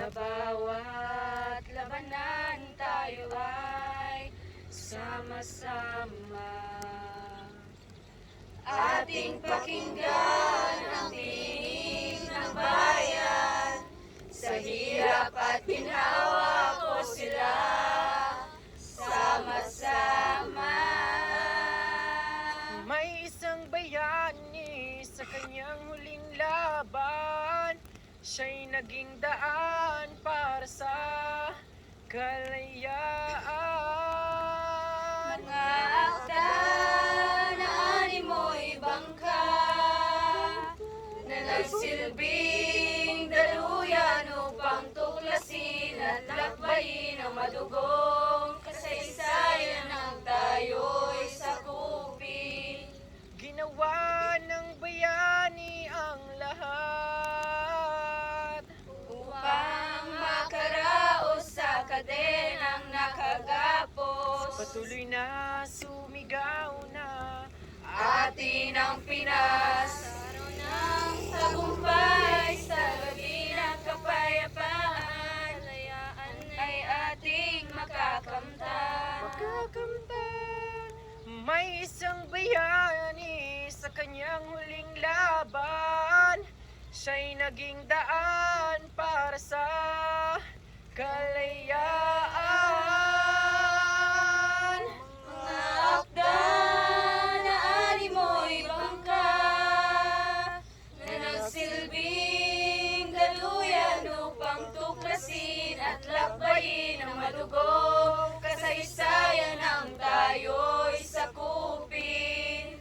Sa bawat labanan tayo ay sama-sama. Ating pakinggan ang tinig ng bayan. Sa hirap at ginhawa ko sila sama-sama. May isang bayani sa kanyang huling laban. Siya'y naging daan para sa kalayaan. Mga akda na animoy bangka na nagsilbing daluyan upang tuklasin at lakbayin ang madugong kasaysayan ng tayo'y sakupin. Ginawa ng bayani ang lahat Upang makaraos sa kadenang nakagapos, patuloy na sumigaw na atin ang Pinas. Araw ng tagumpay sa gabi ng kapayapaan, kalayaan ay ating makakamtan. May isang bayani sa kanyang huling laban. Siya'y naging daan para sa kalayaan. Mga akda na animoy bangka na nagsilbing daluyan upang tuklasin at lakbayin ang madugong kasaysayan ng tayo'y sakupin.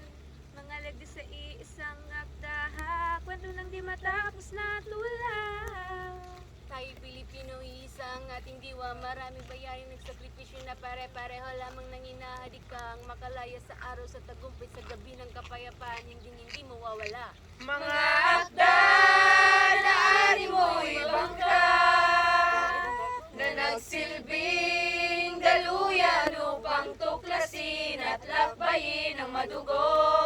Mga lagdi sa iisang akda, kwento ng di matapos na't lula. Tayo'y Pilipino, isang ating diwa. Maraming bayaning nagsakripisyo na pare-pareho lamang nang inahadikang makalaya sa araw sa tagumpay sa gabi ng kapayapaan, hindi mawawala. Mga Akda na animoy bangka na nagsilbing daluyan upang tuklasin at lakbayin ang madugong